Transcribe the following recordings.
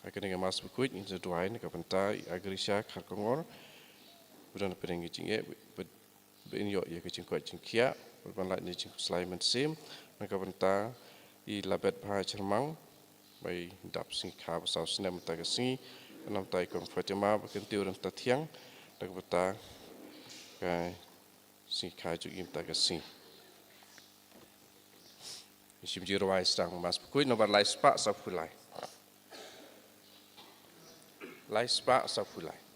akan dengan mas berkuit in seduai nak pentai agrisha kharkongor bukan pendengi jingge benyo ya ke jingkuat jingkia berbanlat ni jingku Sulaiman Sim nak pentai I labet bahaya cermang bai dap sing kha pasau snem ta kasi nam tai kon Fatima berkentiu dan tatiang nak pentai kai sing kha ju im ta kasi Isim jirawai sedang mas berkuit nomor lai spak sapulai lai spak sapulai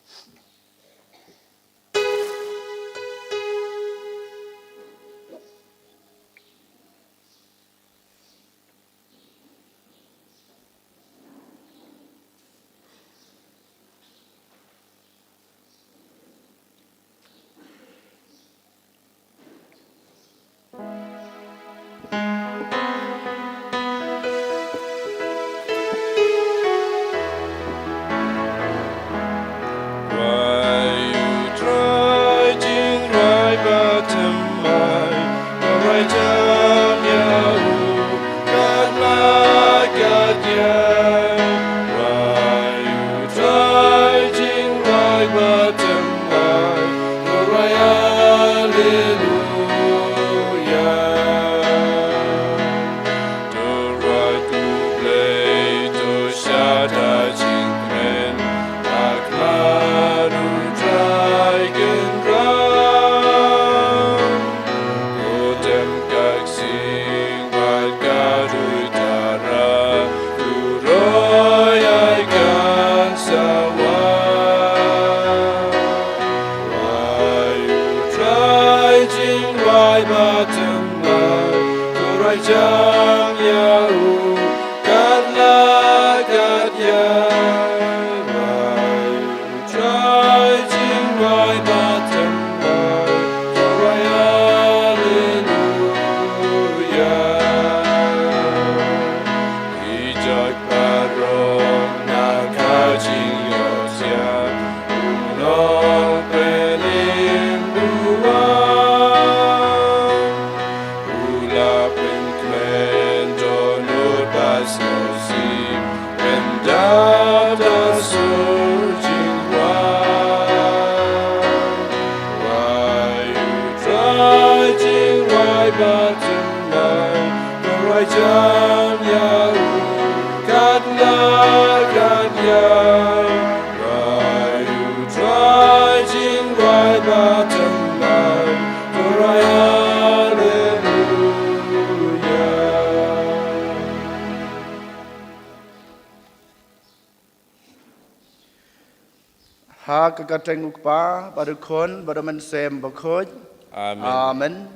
Kekateng ukpa pada kon pada mensem bakoj amen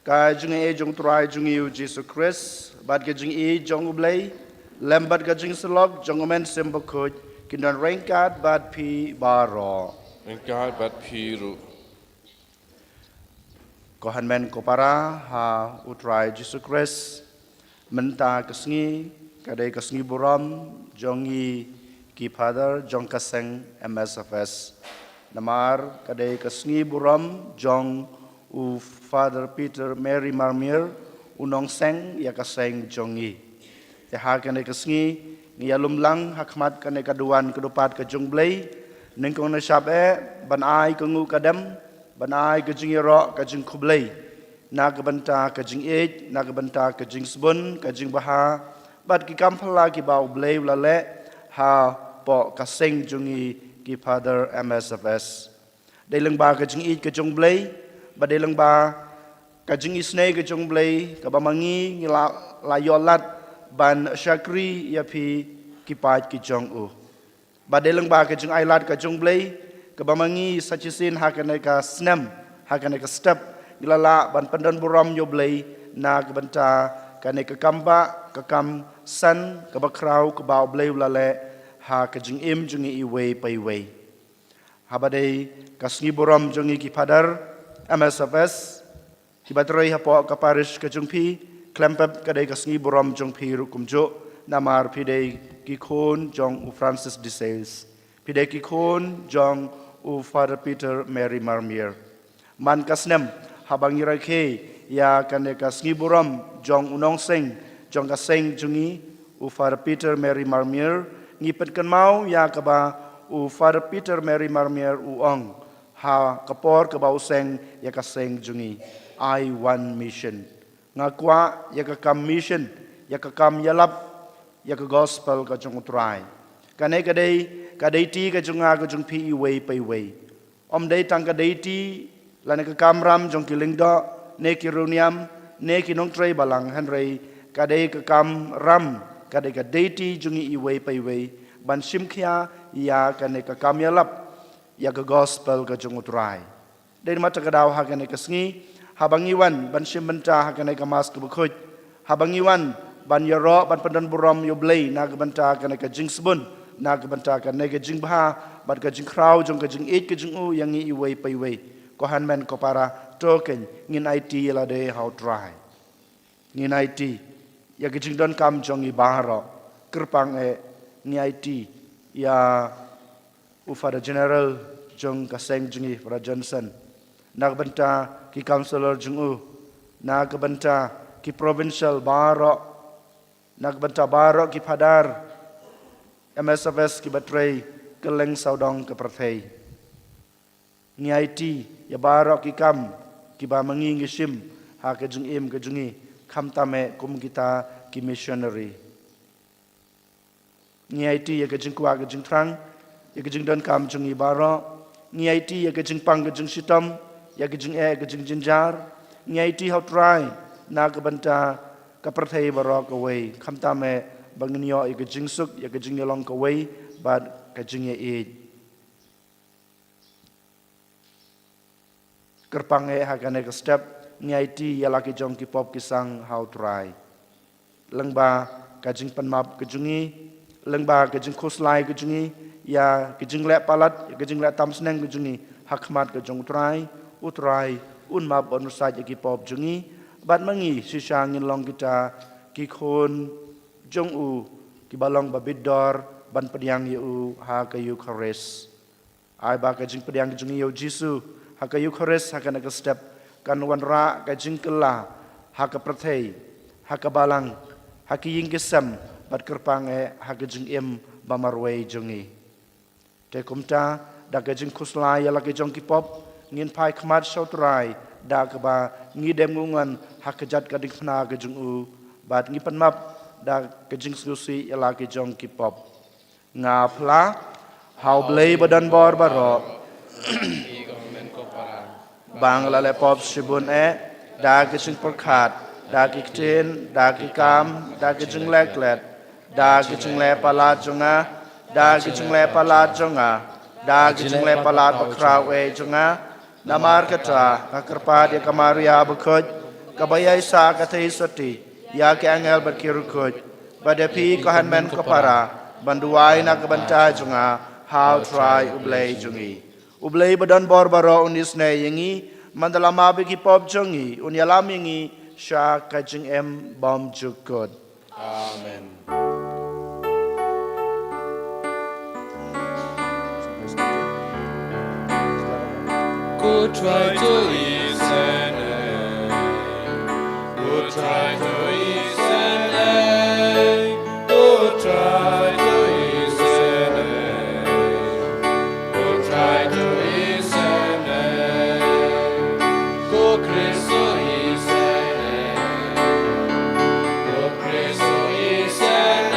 ka jung e jung trai jung yu Jesus Christ bad ke jung e jung ublay lembat ka jung selok jung mensem bakoj kinan rengkat bad pi baro rengkat bad pi ru kohan men ko para ha utrai Jesus Christ menta kesngi kadai kesngi buram jung i Ki Father Jong Kaseng MSFS Namar kadai kasngi buram Jong u Father Peter Mary Marmir unong seng ya kaseng jongi ya kadai kasngi ni alum lang hakmat kadai kaduan kedupat ke jong blay nengkong na syabe ban ai kengu kadam ban ai ke jing ro ke jing kublay na ke banta ke jing ej na ke banta ke jing sbun ke jing baha bat ki kampala ki bau blay lale ha po kaseng jungi ki Father MSFS dalang ba ka jing ke jong blay ba dalang ba ka jing isne ke jong blay ka ba mangi ngila layolat ban syakri ya pi ki pat ki jong u ba dalang ba ka jing ailat ka jong blay ka ba mangi sachisin ha ka ka snam ha ka ka step ngila ban pandan buram yo blay na ka banta ka ka kamba ka kam san ka ba krau ka ba blay lale ha ka jing im jungi I way pai way ha badai kasngi boram jungi ki Father MSFS ki batroi ha po ka parish ka jung pi klempap ka dai kasngi boram jung pi rukum jo namar pi dai ki khon jong u Francis de Sales pi dai ki khon jong u Father Peter Mary Marmir man kasnem ha bangira ke ya kan kasngi boram jong unong seng jong ka seng jungi u Father Peter Mary Marmir ngipet kan mau ya kaba u Father Peter Mary Marmier uong ha kapor kaba useng ya kaseng jungi I one mission ngakwa ya kam mission ya kam yalap ya gospel ka jung utrai kanai kadai ti ka junga ka jung pi way pai way om dei tang kadai ti lane ka kamram jung kilingdo ne kiruniam ne kinong tray balang hanrei kadai ka kam ram kadai ti jungi way pai way ban simkhia ya kanai ka kam yalap ya ka gospel ka jung utrai dei mata ka daw ha kanai ka sngi habangiwan ban sim benta ha kanai ka mas ka bukhoj habangiwan ban yaro ban pandan buram yo blei na ka benta kanai ka jingsbun na ka benta kanai ka jingbha ban ka jing kraw jong ka jing it ka jing u yang i way pai way ko han men ko para token ngin IT la de how try ngin IT ya ka jing don kam jong i baharo kerpang ni IT ya Ufada General jong ka seng jungi para Johnson na ka benta ki councilor jong u na ka benta ki provincial baharo nagbanta baro ki padar MSFS ki batray keleng saudong ke perthei ni IT ya baro ki kam ki ba mangi ngishim ha ke jung im ke jungi kham tame kum kita ki missionary ni IT ya ke jung kwa ke jung trang ya ke jung don kam jungi baro ni IT ya ke jung pang ke jung sitam ya ke jung ke jung jinjar ni IT how try na ke banta kaperthai barok away khamtame bangnyo ya kajing suk ya kajing yolong away bad kajing ya kerpang hakane ka step ni IT ya laki jong ki pop kisang how try lengba kajing panmap kajungi lengba kajing khoslai kajungi ya kajing le palat ya kajing le tamsneng kajungi hakmat kajong utrai unmap onusaj ya ki pop jungi bat mangi sisangin long kita ki khon jong u ki balong babidor ban pediang yu ha ka Eucharist ai ba ka jing pediang jung yu Jisu ha ka Eucharist ha ka na ka step kan wan ra ka jing kala ha ka prathei ha ka balang ha ki ying kisam bat kerpang ha ka jing im bamarwei jungi te kumta da ka jing khuslai ya la ka jong ki pop ngin pai khmat sautrai da ka ba ngi dem ngungan hakajat ka dikna ka jung u bat ngi panmap da ka jing susi ela ki jong ki pop nga phla how blei badan bor baro bang la le pop sibun da ka jing perkhat da ki tin da ki kam da ki jing leklet da ki jing le pala junga da ki jing le pala junga da ki jing le pala bakraw junga namar kata kakerpa dia kamaria bekoj kabaya isa kata isoti ya ke angel berkirukoj badapi kohan men kopara banduai nak banta junga how try ublei jungi ublei badan borbaro unisne yangi mandalama begi pop jungi unyalam yangi sha kajing em bom jukod amen. Go try to listen, go try to listen, go try to listen, go try to listen, go Christo listen, go Christo listen,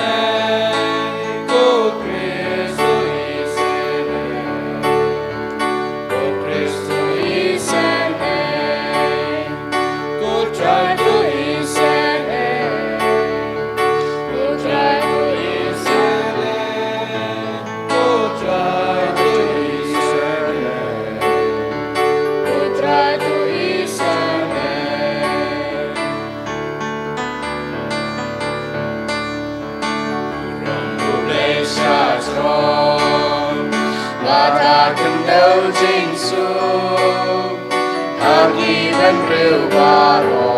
go Christo listen, go Christo. Hagiban real baro,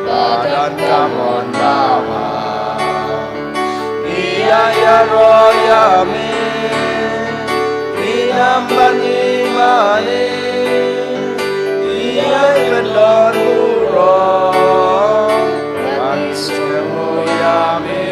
badan kamon bawa. Iya ya roya me, inamban imane. Iya bedor buro, banismu ya me,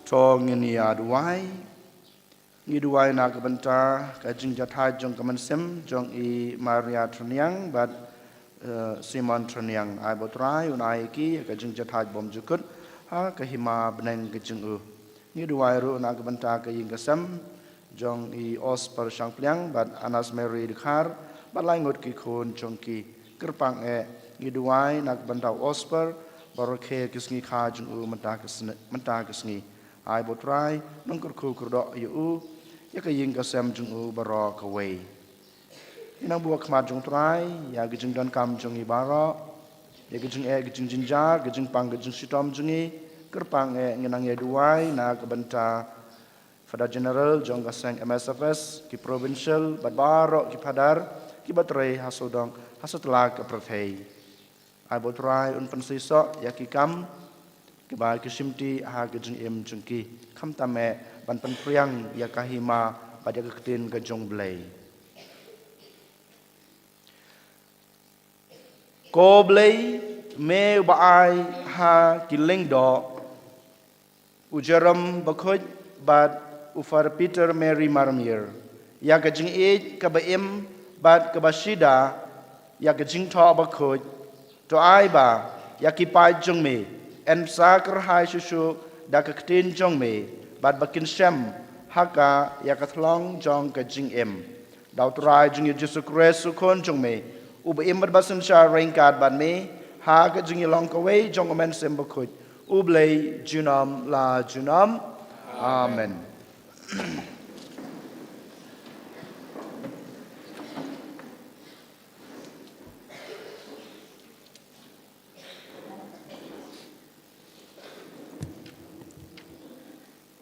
Tong ini aduai, ngiduai nak bentar, kajing jatai jong kemensem, jong I Maria Treniang, but Simon Treniang, I botrai, unai ki, kajing jatai bom jukut, ha kahima beneng kajing ngiduai ru nak bentar kajing kesem, jong I Osper Shangpliang, but Anas Mary Dikar, but langut ki kun jong ki, kerpang ngiduai nak bentar Osper, barokhe kisngi kha jong mentah kisngi. Ai botrai nong kurku kurdo yu ya ka yin ka sem jung baro ka wei ina buak khmat jung trai ya gi jung don kam jung I baro ya gi jung gi jung jinjar gi jung pang gi jung sitom jungi kerpang ngenang ye duai na ka benta Fada General jong ka seng MSFS ki provincial bat baro ki padar ki batrai hasodong hasotla ka prathei ai botrai un pensiso ya ki kam Kebal kisimti ha kejung jungki kam tame ban penpriang ya kahima pada keketin kejong belai. Ko belai me baai ha kiling do ujaram bakhoj bat ufar Peter Mary Marmir ya kejung kabaim bat kabashida ya kejung tho bakhoj to ai ba ya kipai jung me en sakar hai susu da keketin jong me bad bakin syam haka ya kathlong jong ka jing dau trai jing Yesus Kristus kon jong me ub bad basan sha ringkat ban me ha ka jing long ka wei jong men sem bakut ublei junam la junam amen.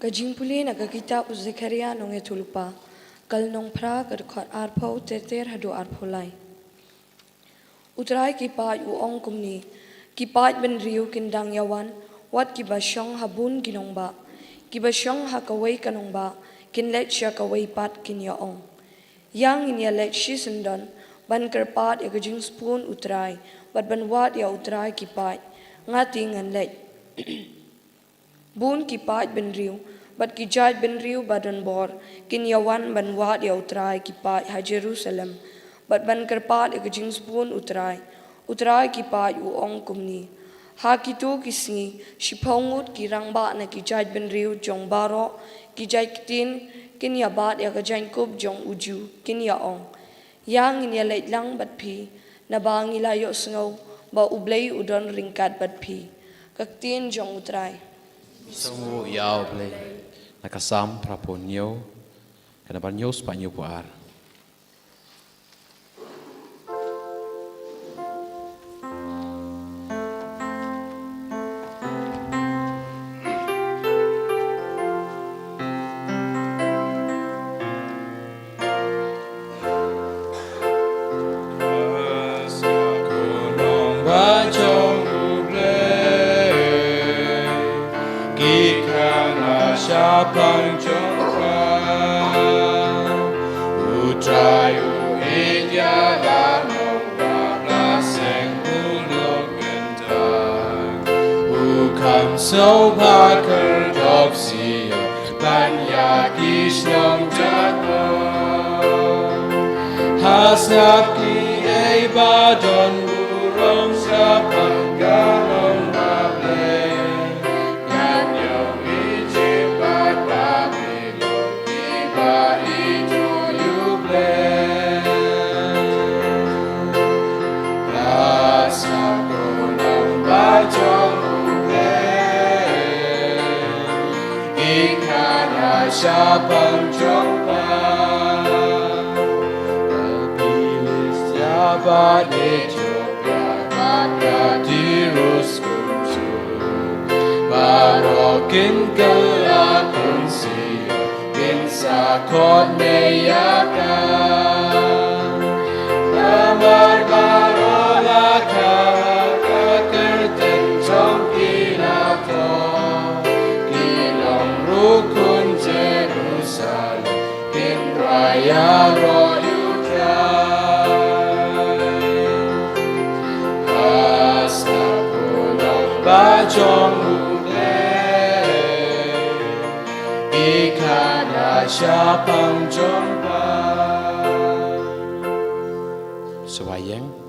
Kajing puli nagakita Zekaria nong etulpa kal nong pra kadkot arpo teter hadu arpo lai. Utrai kipat uong kumni kipat ben riu kindang yawan wat kibasyong habun ginong ba kibasyong hakaway kanong ba kinlet siya kaway pat kinyaong. Yang inya let si sendon ban kerpat ya kajing spoon utrai bat ban wat ya utrai kipat ngati ngan let. Bun kipat ben riu bat kijat ben riu badan bor kinyawan ban wat ya utrai kipat ha Jerusalem bat ban kerpat ya kajing spoon utrai kipat uong kumni ha kitu kisngi sipongut kirang ba na kijat ben riu jong baro kijat kitin kinyabat ya kajan kub jong uju kinyaong yang inya leit lang bat pi na ba ngilayo sngaw ba ublay udon ringkat bat pi kaktin jong utrai Songo yao ble nakasam praponyo kana banyo spanyo puar Pang jongka utrayu idya lanong bablaseng ulog bentang ukam sobat kerdop siya banyak isnong jatong hasnap ki ay badon burong sa pangganong Siapang jumpa Terpilih siapa di Ethiopia Maka dirus kuncu Barokin kelakon siya Binsa kot meyakan Lamar barola kakerten jong kilato Kilong rukun Jerusalem in Raya Royukai Hasta pulang bajong uble Raja penjumpa. Sewayang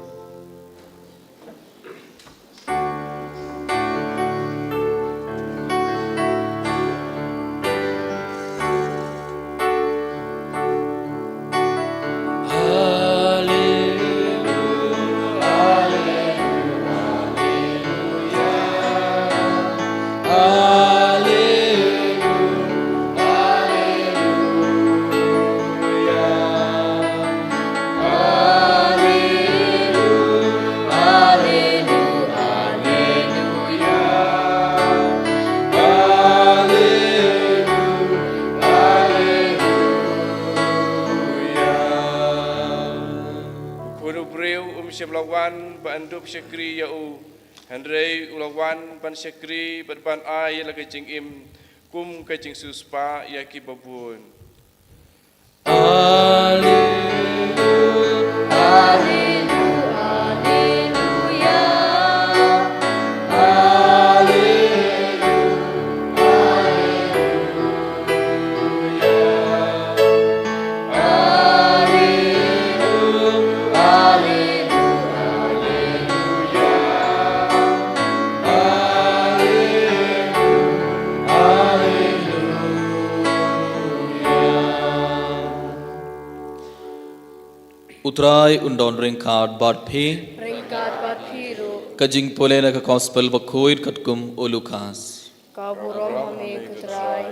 Syablawan bandu syakri yau Handrei ulawan ban syakri ban ai la kajing im kum kajing suspa yaki babun. Utrai undon ringkard bad phi Ringkat bat phiru. kajing pole na ka gospel wa khoid katkum o Lukas. Kaburom hame kutrai.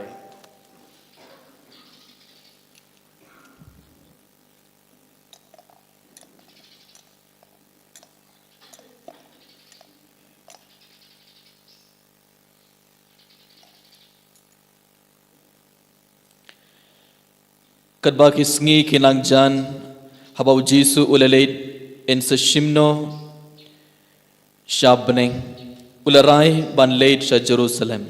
Kadba kisngi kinang jan habau Jesu ulalait en sa shimno shabneng ularai ban late sa Jerusalem.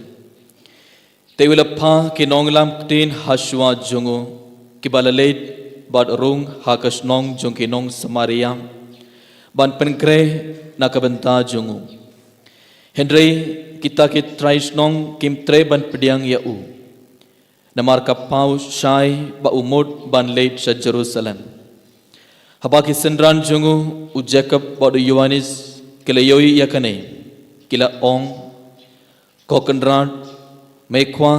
Te ulapha kinonglam tin hashwa jungu kibalalait bad rung hakas nong jung kinong Samaria ban penkre nakabenta jungu. Henry kita ki trais nong kim tre ban pediang yau. Namar kapau shai ba umud ban late sa Jerusalem. Habaki sendran jungu u Jacob bodu Yohanes kila yoi yakane kila ong kokenrat mekwa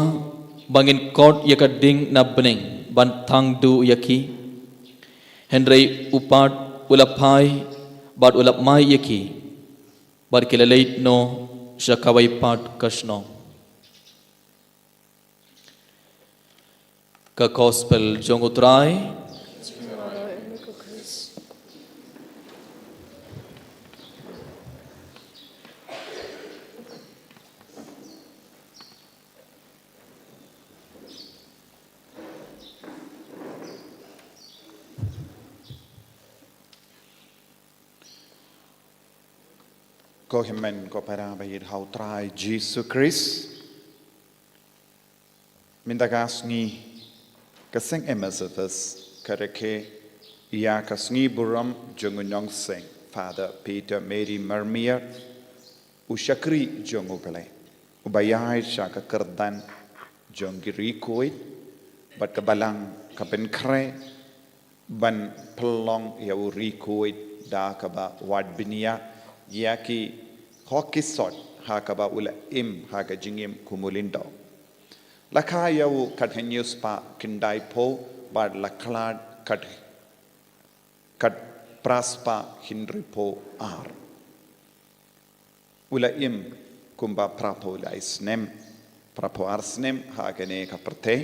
bangin kot yakading na bening ban thang du yaki Henry upat ulapai bad ulap mai yaki bad kila leit no syakawai pat kasno ka gospel jungu trai Ko himen ko para bayir hau trai Jesus Christ. Minta kasngi kaseng MSFS kareke ia kasngi buram jungunyong seng Father Peter Mary Marmia usyakri jungu pele. Ubayai syaka kerdan jonggiri kuit bat kebalang kapen kre ban pelong ya uri kuit da kaba wad binia yaki hokisot hakaba ula im haka jingim kumulindo lakha yau kadhanyus pa kindai po bad laklad kad praspa hindri po ar ula im kumba prapo la isnem prapo arsnem hakane kaperte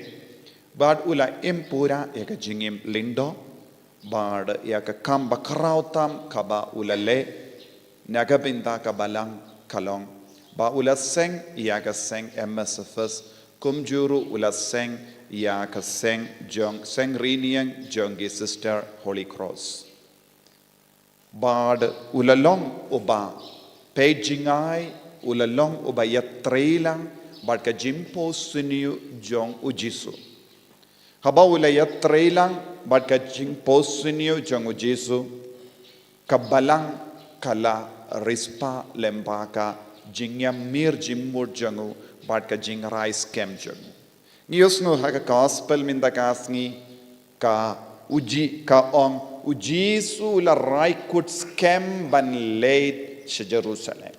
bad ula im pura eka jingim lindo bad eka kamba krautam kaba ula le nagabinda kabalang kalong ba ulaseng iaga seng MSFS kumjuru ulaseng iaga seng jong seng riniang jongi sister Holy Cross bad ulalong uba pejingai ulalong uba yatreilang bad ka jimpo suniu jong ujisu haba ulayatreilang bad ka jimpo suniu jong ujisu kabalang kala rispa lembaka jingyam mir jimmur jangu bat ka jingrai scam jangu Yusno haka gospel minda kasngi ka uji ka ong ujisu la raikut scam ban late sa Jerusalem.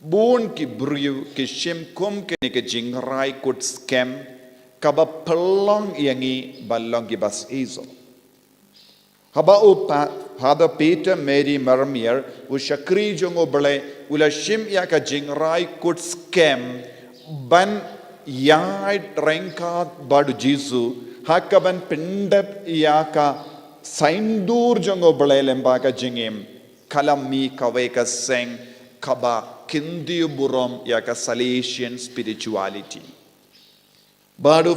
Bun ki briu ki shim kum ki ni ki jing raikut scam kaba pelong yangi balong ki bas izo. Haba upa Father Peter Mary Marmier u shakri jongo bale ula shim ya ka jing raikut scam ban yai renka badu Jisu hakaban pindap yaka saindur jongo belelem ka jingim kalami kaweka seng kaba kindiu burom yaka Salesian spirituality. Badu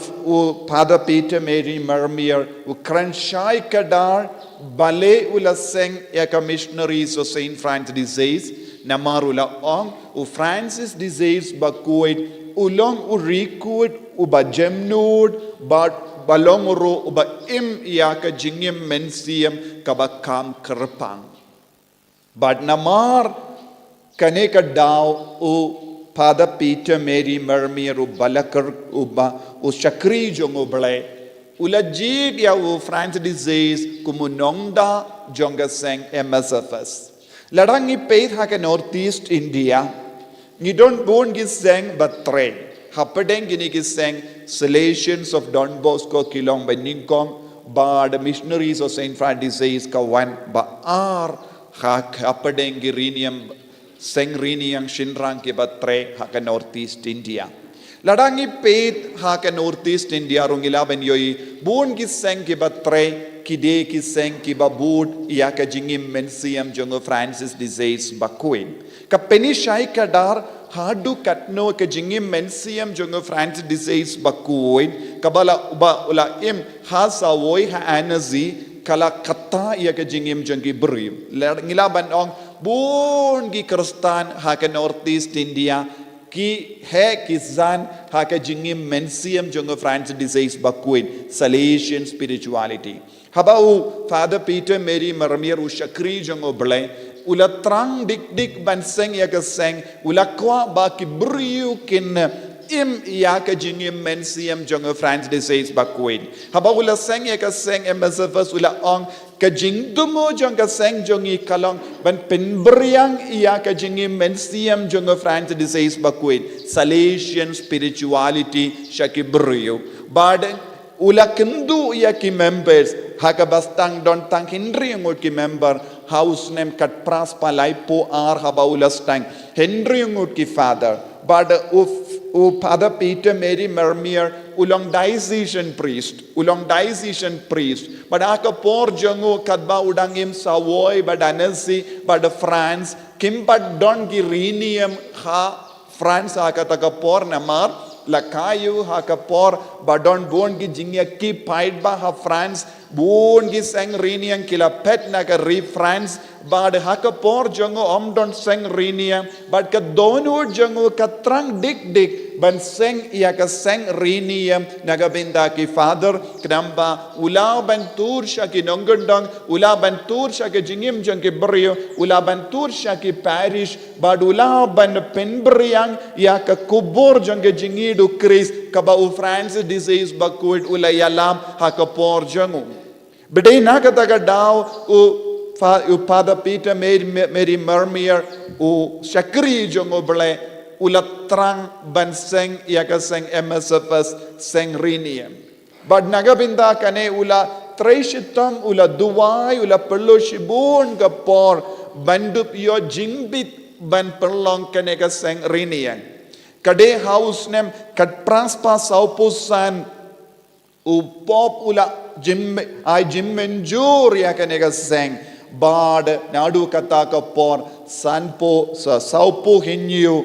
Father Peter Mary Marmier u kranshai kadar bale ula seng yaka missionaries of Saint Francis disease namarula ong u Francis disease bakuit ulong urikut uba jemnud but balong ro uba im yaka jingim mensiam kabakam kerpang but namar kaneka daw u Father Peter Mary Marmier u balakar uba u shakri jongo bale ulajid ya u Francis disease kumunongda jonga seng MSFS larangi peit haka Northeast India. You don't born giseng but train. Hapadeng gini giseng Salesians of Don Bosco Kilong by Ningkong ba the missionaries of Saint Francis disease kawan ba ar hak hapadeng girinium seng riniang shinrang ki ba tre haka Northeast India. Ladangi peit haka Northeast India rungila ben yoi born giseng ki ba tre kide giseng ki ba bud yaka jingim mensiam jongo Francis disease bakuin. Ka penishai kadar hadu katno ke jingim mensiam jongo Francis disease bakuin kabala uba ula im hasa woi ha anazi kala kata ya ke jingim jongi brim ngila banong bun gi kristan ha ke Northeast India ki he kizan ha ke jingim mensiam jongo Francis disease bakuin Salesian spirituality habau Father Peter Mary Marmier u shakri jongo ble ula trang dik dik ban seng ya ka seng ula kwa ba ki briu kin im ya ka jingim mensiam jongo Francis disease bakuin haba ula seng ya ka seng MSFS ula ong ka jingdumo jong ka seng jongi kalong ban penbriang ya ka jingim mensiam jongo Francis disease bakuin Salesian spirituality shaki briu bad ula kendu ya ki members haka bastang don tang hindri ngot ki member house name kat pras palai po ar habaulas tang Henry ngut ki father but Father Peter Mary Marmier ulong diocesian priest but aka por jango kadba udangim savoy but anasi but France kimbat don ki rinium ha France aka taka por namar lakayu haka por badon bon ki jingya ki paid ba ha France bon ki seng riniang kila pet na ka re France bad haka por jango omdon seng riniang bad ka donur jango ka trang dik dik ban seng ya ka seng riniang naga binda ki father knamba ula ban tur sha ki nongondong ula ban tur sha ki jingim jang ki brio ula ban tur sha ki parish bad ula ban penbriang ya ka kubur jang ki jingi du Chris kaba u France disease bakuit ula yalam haka por jango bede na ka taga daw u Father Peter Mary Marmier u shakri jongo ble ulatrang ban seng yaka seng MSFS seng rinium bad nagabinda kane ula treshitam ula duwai ula perlo shibun ka por bandup yo jingbit ban perlong kane ka seng rinium kade house nem kat praspa saupusan u pop ula jimmenjur yaka nega seng bad nadu kata ka por sanpo sa saupo hinyu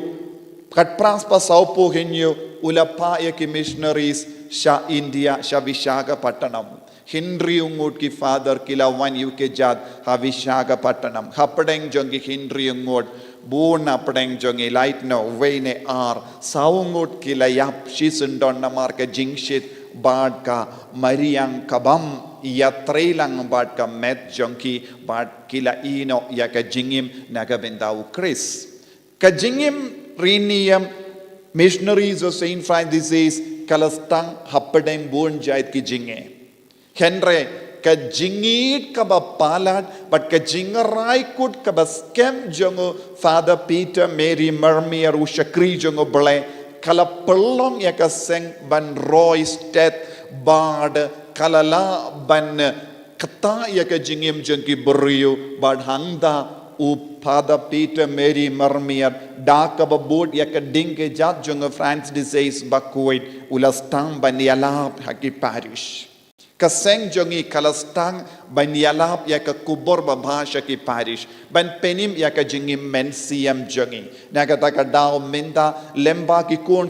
kat praspa saupo hinyu ula pa yaki missionaries sha India sha Visakhapatnam Henry ungut ki father kila one UK jat ha Visakhapatnam hapadeng jongi Henry ungut bun apdeng jongi light no veine ar saungut kila yap shisundon namar ka jingshit bad ka mariang kabam ya trailang bad ka met jonki bad kila ino ya ka jingim nagabendau Chris ka jingim rinium missionaries of Saint Francis kalastang hapedeng bun jait ki jinge henre ka jingit ka ba palat but ka jingarai kut ka ba scam jongo Father Peter Mary Mermier u shakri jongo ble kala pelong ya ka seng ban roy stet bad kalala ban kata ya ka jingim jengki beriu bad hangda u Father Peter Mary Mermier da ka ba boat ya ka ding ke jat jongo France disease bakuit ulastang ban yalap haki parish kaseng jongi kalastang ban yalap ya ka kubor ba bhasha ki parish ban penim ya ka jingim mensiam jongi na ka ta ka dao minda lemba ki kon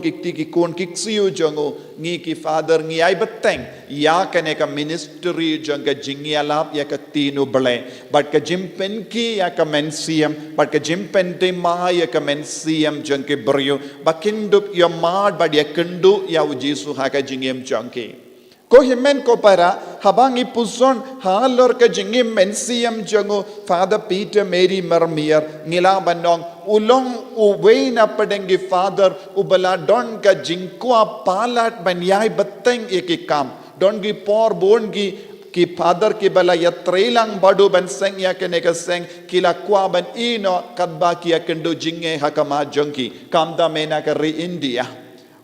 ki siu jongo ngi ki father ngi ai beteng ya ka ne ka ministry jonga jingi yalap ya ka tinu ble but ka jimpen ki ya ka mensiam but ka jimpen de ma ya ka mensiam jongi brio bakindup ya mad but ya kendu ya ujisu ha ka jingim jongi ko himen ko para habang ipuson halor ka jingim mensiam jongo Father Peter Mary Mermier ngila banong ulong uwena padengi father ubala don ka jingkwa palat banyai beteng ikikam don gi por bon gi ki father ki bala ya trelang badu ban seng ya kene ka seng kila kwa ban ino kadba ki ya kendo jinge hakama jongi kamda mena ka re India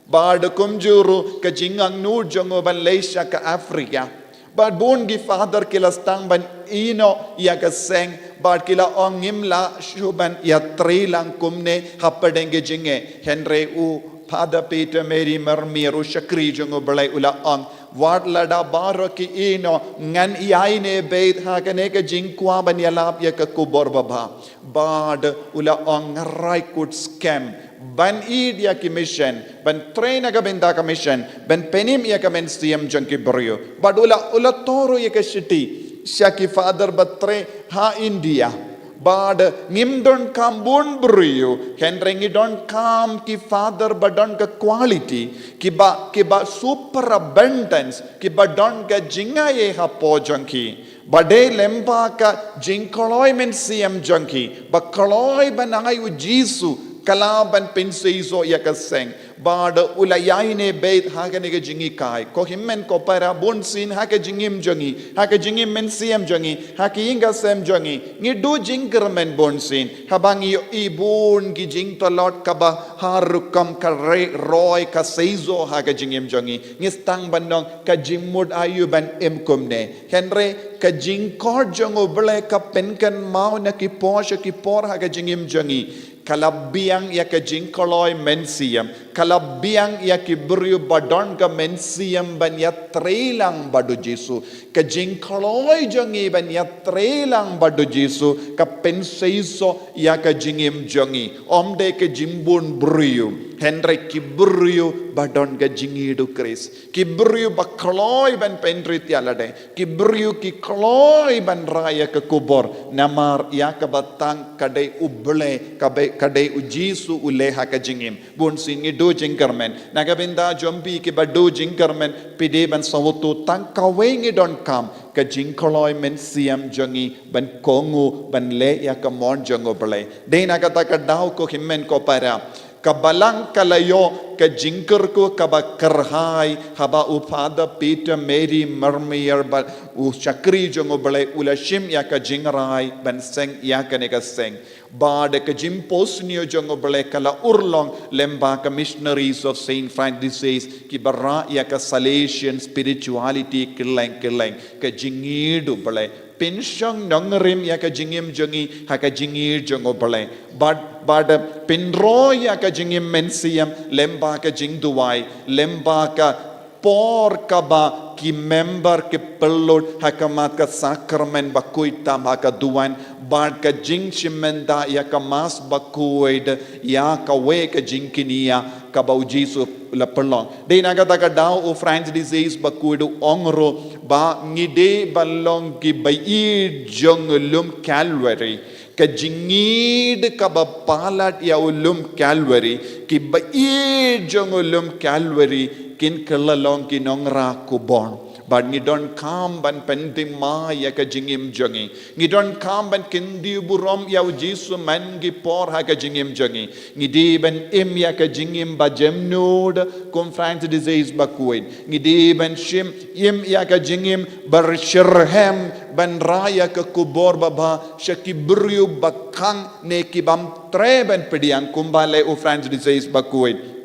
Bad kumjuru ka jingang nur jongo ban Malaysia ka Afrika. Bad bon gi father kila stang ban ino ya ka seng bad kila ongim la shuban ya trilang kumne hapadenge jinge Henry u Father Peter Mary Mermier u shakri jongo balai ula ong wad lada baro ki ino ngan iaine beit ha ka ne ka jingkwa ban yalap ya ka kubor baba bad ula ong rai kut scam ban id ya ki mission ban train aga benda ka mission ban penim ya ka men siam janki brio badula toro ya ka city shaki father batre ha India bad ngim don kam bon brio henrengi don kam ki father but don ka quality ki ba super abundance ki ba don ka jinga ye ha po janki bade lemba ka jinkoloi men siam janki ba koloi banai u jisu kalaban pinseizo ya ka seng bad ulayaine beit hagane ga jingi kai ko himmen ko para bon sin ha ka jingim jongi ha ka jingim men siam jongi ha ki inga sem jongi ngi du jingkermen bon sin habang yo i bon gi jing to lot ka ba harukam ka re roy ka seizo ha ka jingim jongi ngi stang bandong ka jimud ayu ban em komne henre ka jing kor jongo ble ka penkan mau na ki posha ki por ha ka jingim jongi kalabiang ya ka jingkoloi mensiam kalabiang ya ki beriu badon ka mensiam ban ya trelang badu Jesu ka jingkoloi jongi ban ya trelang badu Jesu ka penseiso ya ka jingim jongi omde ka jimbun beriu henry ki beriu badon ka jingidu Chris ki beriu bakloi ban pendrit yalade ki beriu ki kloi ban raya ka kubor namar ya ka batang kadai uble kadai ujisu uleha ka jingim bon singi do jingkarmen nagabinda jombi ki badu jingkarmen pide ban sawtu tang kawengi don kam ka jingkoloi men siam jongi ban kongu ban le ya ka mon jongo bale de nagata ka daw ko himmen ko para kabalang kalayo ka jingker ko kaba kerhai haba u Father Peter Mary Mermier ba u chakri jongo bale ulashim ya ka jingrai ban seng ya ka ne ka seng bad ka jimposnio jongo bale kala urlong lemba ka missionaries of Saint Francis says ki barra ya ka Salesian spirituality kileng ka jingidu bale pinsyong nongrim ya ka jingim jongi ha ka jingir jongo bale bad pinro ya ka jingim mensiam lemba ka jingduai lemba ka por ka ba ki member ke pelot hakamat ka sakramen bakuita maka duan bad ka jing shimenda ya ka mas bakuid ya ka we ka jingkinia ka ba ujisu la pelong de nagata ka daw o France disease bakuidu ongro ba ngide balong ki bai jong lum Calvary ka jingid ka ba palat ya ulum Calvary ki bai jong ulum Calvary kin kelalong kinongra kubon but ngidon kam ban pendim ma ya ka jingim jongi ngidon kam ban kindi burom ya jisu man gi por ha ka jingim jongi ngidi ban im ya ka jingim ba jemnud conference disease ba kuit ngidi ban shim im ya ka jingim bar shirhem ban raya ka kubor baba shakibriu bakang ne kibam treben pediang kumbale u France disease bakuit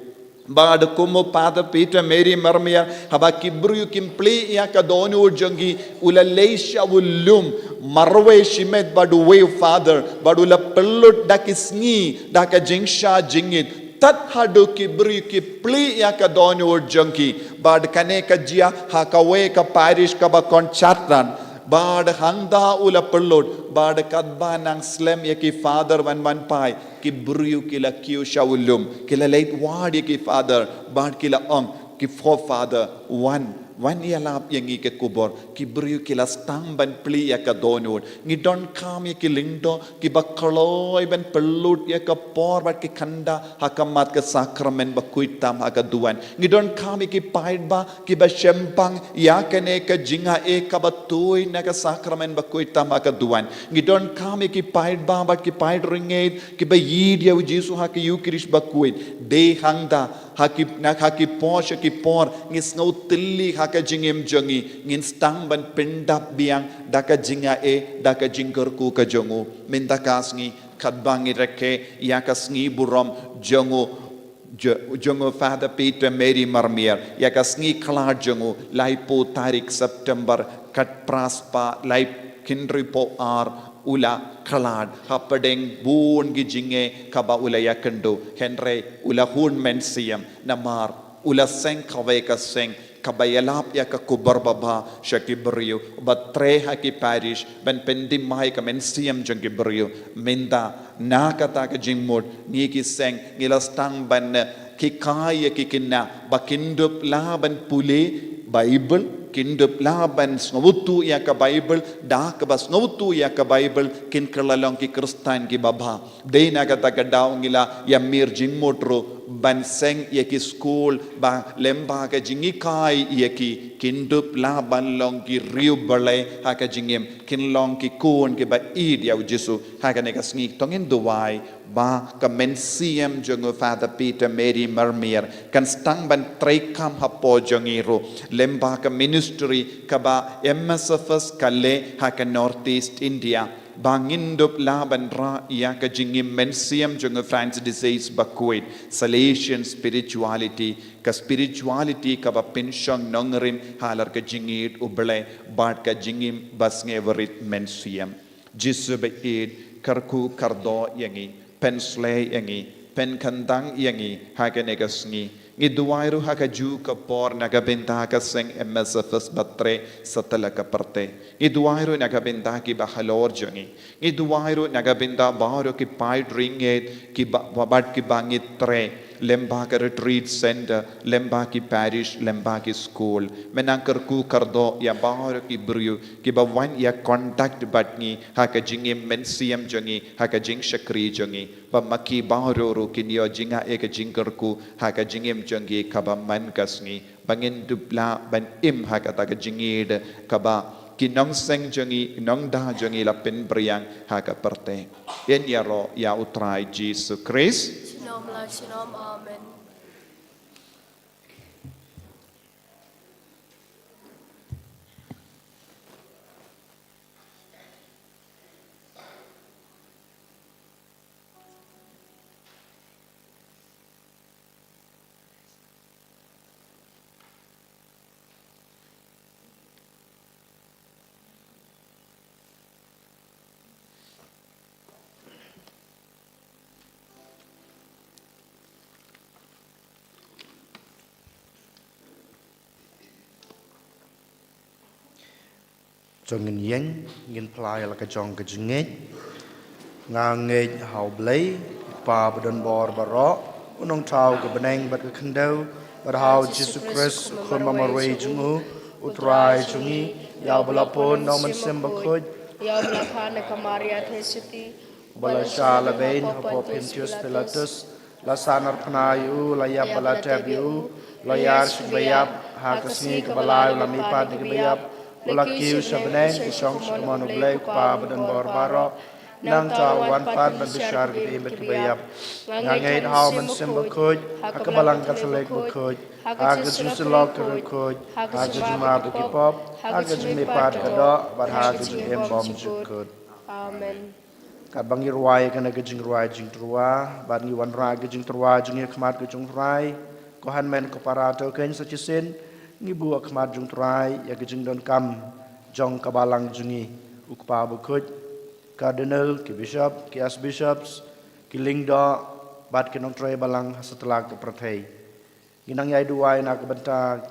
bad kumo pada Peter Mary Marmia haba kibru kimpli ya ka donu jangi ula leisha ulum marwe shimet badu way father badula pellut dakisngi daka jingsha jingit tat hadu kibru kipli ya ka donu jangi bad kane ka jia ha ka we ka parish ka ba konchatran bad hangda ula pellut bad kadba nang slem ya ki father wan pai ki buriu kila kiu shawulum kila late ward ya ki father bad kila ki forefather one yalap yangi ke kubor ki buriu kila stang ban pli ya ka donut ngi don kam ya ki lindo ki bakloi ban pellut ya ka por bat ki khanda hakamat ke sakramen ba kuitam ha ka duan ngi don kam ya ki paid ba ki ba shempang ya kane ka jinga e ka batui na ka sakramen ba kuitam ha ka duan ngi don kam ya ki paid ba bat ki paid ringet ki ba yid ya jisu ha ki eucharist ba kuit de hangda haki posh ki por ngis ngau tilli haka jingim jongi ngin stang ban pendap biang daka jinga e daka jingker ku ka jongu mindakas ngi kadbangi reke yakas ngi burom jongu Father Peter Mary Marmier yakas ngi klar jongu lai po tarik September kat praspa lai kindri po ar ula kalad hapadeng bun gijinge kaba ula yakendo henry ula hun mensiam namar ula seng kawe ka seng kabayalap ya ka kubar baba shakibrio batre ha ki parish ben pendim mai ka mensiam jangibrio menda nakata ka jingmod ni ki seng ngilastang ban ki kaya ki kinna bakindup laban pule Bible kindup laban snawutu ya ka Bible dah ka bas snawutu ya ka Bible kin kerlalong ki Kristan ki baba de na ka tagadaw ngila ya mir jing motro ban seng ya ki school ba lemba ka jingi kai ya ki kindup laban long ki riu balai ha ka jingem kin long ki kun ki ba id ya Jesu ha ka ne ka sngi tongin duwai ba ka mensiam jongo Father Peter Mary Marmier kan stang ban trekam hapo jongiro lemba ka ministry ka ba MSFS kalle ha ka Northeast India bangindup laban ra ya ka jingim mensiam jongo France disease bakuit Salesian spirituality ka ba pension nongrim halar ka jingit uble bad ka jingim bas ngeverit mensiam Jesu ba id karku kardo yangi pensle yangi pen kandang yangi hagenegas ngi duwairu haka ju ka por nagabenta ka seng MSFS batre satala ka parte ngi duwairu nagabenta ki bahalor jangi ngi duwairu nagabenta baro ki pai ringet ki babat ki bangit tre lemba ka retreat center lemba ki parish lemba ki school menangker ku kardo ya baro ki brio ki bawan ya contact batngi haka jingim mensiam jangi haka jing shakri jangi pamaki baro ru kinyo jinga eka jingkerku haka jingim jangi kaba man kasngi bangin dupla ban im haka taka jingid kaba kinong seng jangi nong da jangi la pen briang haka parte en yaro ya utrai Jesus Christ Shalom la shalom amen. Trong nghìn yen nghìn plai là cái trong cái chừng nghét ngang nghét hậu lấy pa berdon bor baro unong trao cái beneng bật cái khăn đâu bật hậu Jesus Christ khôn mama rei jungu utrai jungi yau balapon nong man sem bakhoj Ya belakang nak Maria Thesiti balasha labain hapo Pontius Pilatus Lasanar penayu, layap balatab yu, layar shibayap, hakasni kebalayu lamipat di kebayap, ulakiu syabeneng, kusong syaman ublay, kupa badan bawar barok, nang tawan pat berbesar gede berkebayap, ngangait hau mensim berkuj, hakabalang katelek berkuj, hakajuselok kerkuj, hakajumar berkipop, hakajumlipat kedok, barhakajum bom jukut. Amen. Kat bangi ruai kena gejing ruai jing terua, bat ngi wan rai gejing terua jing ye kemat gejing rai, kohan men kopara tau ken sacisin, ngi buak kemat jing terai ya gejing don kam, jong kabalang jungi, ukpa bukuj, cardinal, ki bishop, ki archbishops, ki lingdo, bat kenong terai balang setelah ke perthai. Ginang yai duai nak benta,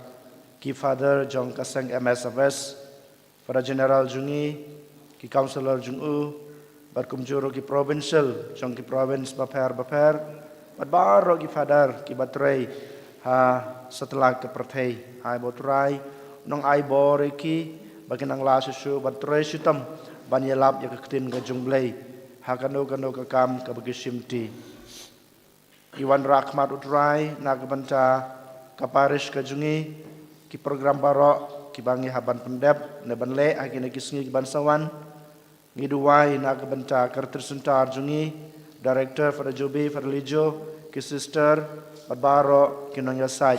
ki father jong kaseng MSFS, pada general jungi, ki councillor jungu, berkumjuro ki provincial, jong ki province baper, bat baro ki father, ki batrai, ha setelah ke perthai, hai botrai, nong ai bore ki, bagi nang la susu batrai sitam, ban yelap ya keketin ke jumblai, ha kano ke kam ke bagi simti. Iwan Rahmat utrai, nak benta kaparish ke jungi, ki program barok, ki bangi haban pendep, ne ban le, ha kini kisngi ki ban sawan, ngiduai nak benta kertersentar jungi, director pada jobi pada lijo, ki sister, baro kinong yasai,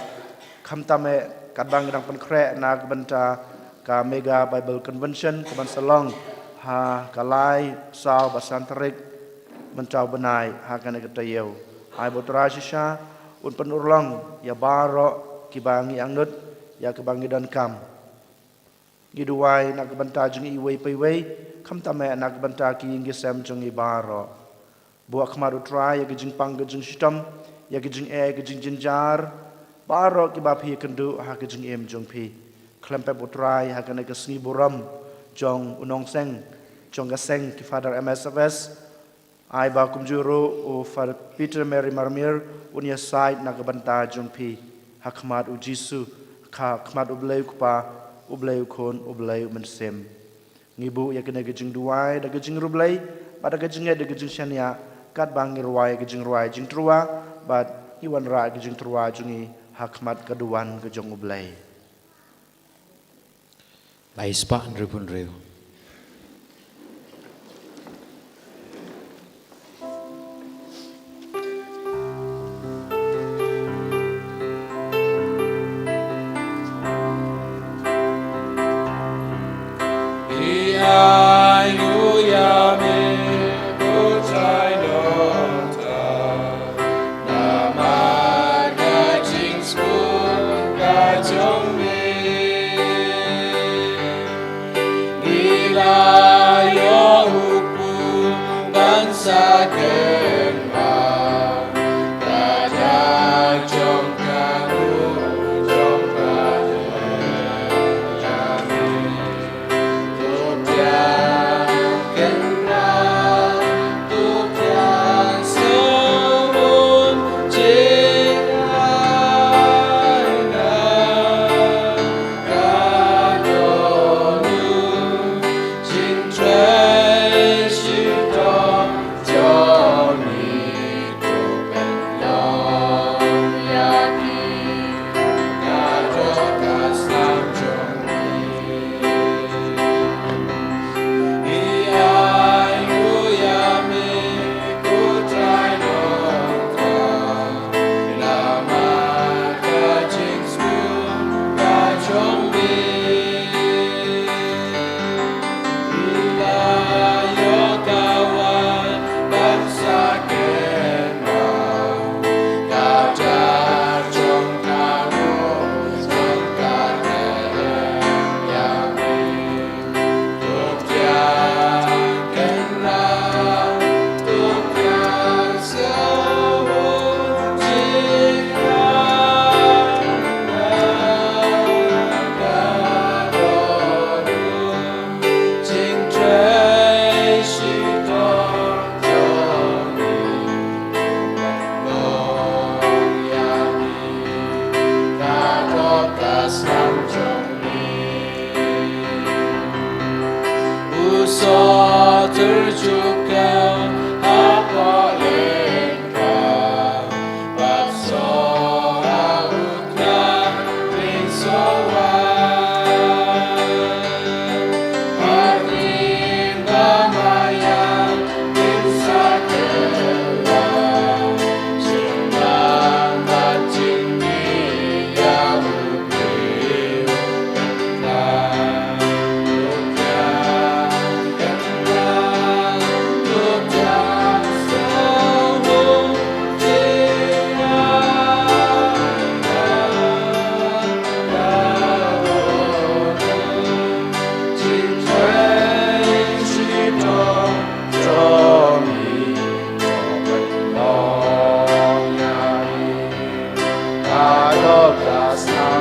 kamtame kadang gedang penkre nak benta ka mega Bible Convention keban salong, ha kalai saw basantarik mencau benai ha kana ketayau, ai botra sisha un penurlong ya baro kibangi angnut ya kebangi dan kam. Giduai nak benta jungi iwei peiwei, kamtame nak benta ki ingisem jungi baro. Buak kemaru try ya gejing pang gejing sitam, ya gejing gejing jinjar, baro ki bapi kendu ha gejing jong pi. Klempe butrai ha kana kesni buram, jong unong seng, jong gaseng ki father MSFS, ai ba kumjuru u far Peter Mary Marmir unia side nak benta jong pi. Hakmat u Jisu, hakmat u bleu kupa, ublay kon ublay mensem ngibu ya kena gejing duai da gejing rublay pada gejing da gejing syania kat bangi ruai gejing ruai jing trua bat iwan ra gejing trua jungi hakmat keduan gejong ublay Lai spa ripun reu.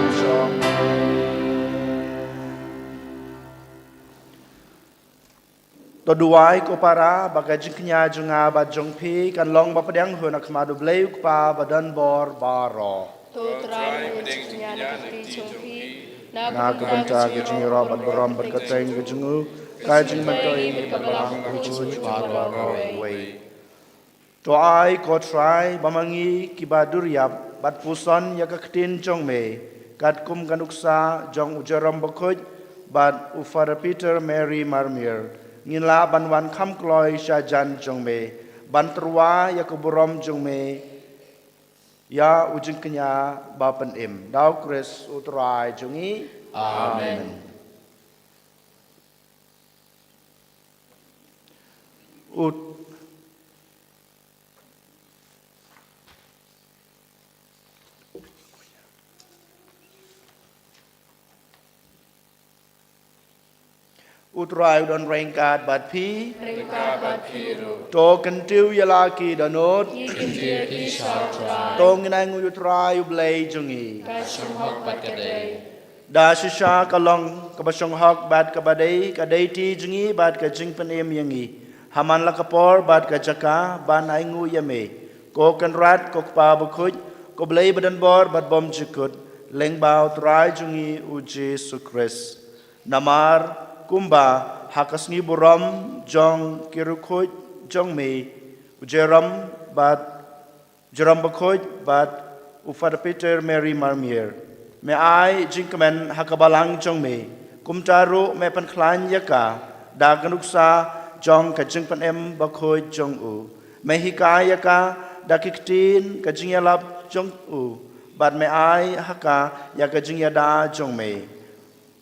nam jong to duai ko para baga jingknya junga ba jongpi kan long ba pedang hu nak madu bleu pa badan bor baro Tutrai menyana kiti chompi. na ko banta ke jingi ro bat borom bat kateng ke jungu ka jing matoi balang uju baro wei to ai ko try bamangi ki badur yap bat puson ya ka ktin jong me kat kum kanuksa jong ujaram bakhoj bat ufar Peter Mary Marmier ngila banwan kham kloi syajan jong me ban terwa ya kuburom jong me ya ujung kenya bapen im dau kris utrai jongi amen ut utrai udon rengkat bat pi Rengkat bat piru. to kentiu yalaki danot Ikintir ki syatra. to nginai utrai ublei jongi Kashung hok bat kadai. da shisha kalong kabasong hok bat kabadai kadai ti jongi bat ka jing panem yangi haman lakapor bat ka jaka ban aingu yame ko kanrat ko pa bukuj ko blei badan bor bat bom jikut leng bau trai jongi uji sukres namar kumba hakasni buram jong kirukhoj jong me ujeram bat jeram bakhoj bat ufar Peter Mary Marmier me ai jingkamen hakabalang jong me kumtaru me pan khlan yaka da kanuksa jong ka jingpan em bakhoj jong u me hikayaka da kiktin ka jingyalap jong u bat me ai haka ya ka jingyada jong me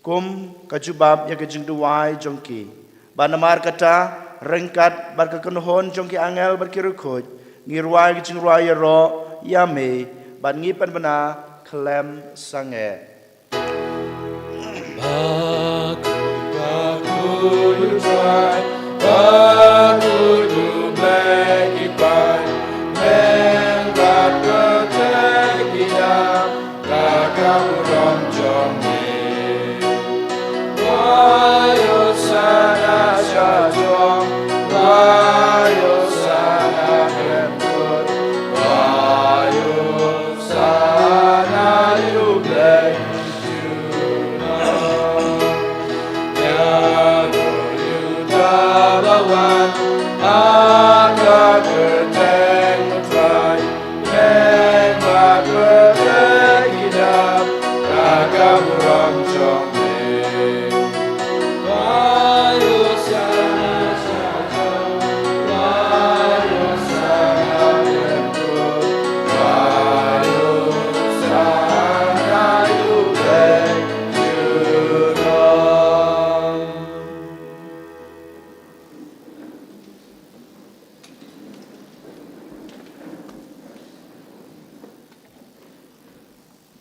kum kajubab ya kajing duwai jongki banamar kata rengkat bar kakenhon jongki angel bar kirukoj ngirwai kajing ruai ro yame ban ngipan bana klem sange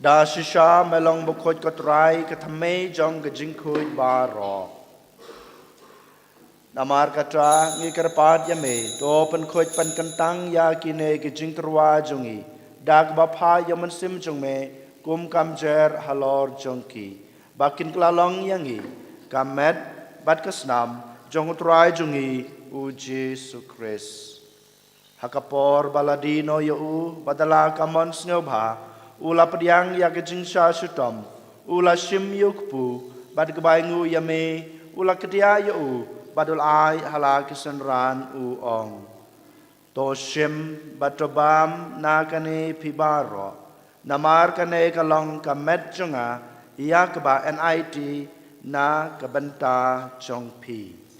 da shisha melong bukhoj kotrai kathame jong gajing khoj baro namar katra ngikar pat yame to pen khoj pan kantang ya kine gajing terwa jongi dag bapha yaman sim jong me kum kamjer halor jongki bakin klalong yangi kamet bat kasnam jong utrai jongi uji sukres hakapor baladino yu badala kamon snobha ula pediang ya kejing sha sutom ula shim yukpu bad kebaingu yame ula kedia yu badul ai hala kisenran u ong to shim batobam na kane pibaro namar kane kalong kamet jonga ya keba NIT na kabenta chongpi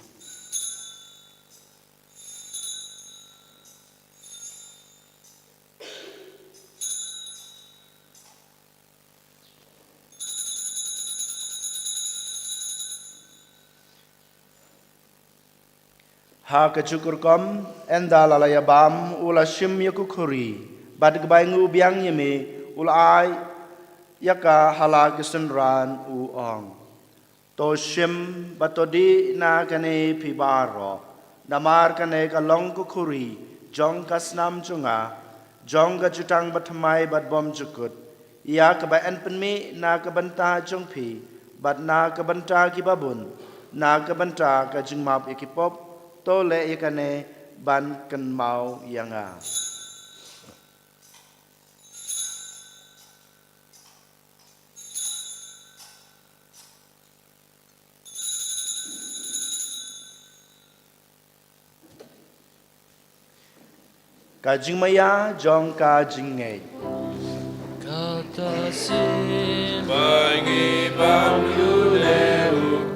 ha kecukur kom enda lalaya bam ula shim yakukuri bad kebaingu biang yeme ula ai yaka hala kisenran u ong to shim batodi na kane pibaro namar kane kalong kukuri jong kasnam chunga jong ka jutang batmai bad bom jukut ia ke ba en penmi na ke banta jong pi bat na ke banta ki babun na ke banta ke jing map ekipop to le ikane ban kan mau yanga ka jing maya jong ka jing ngai Kata sin Bagi bang yuleu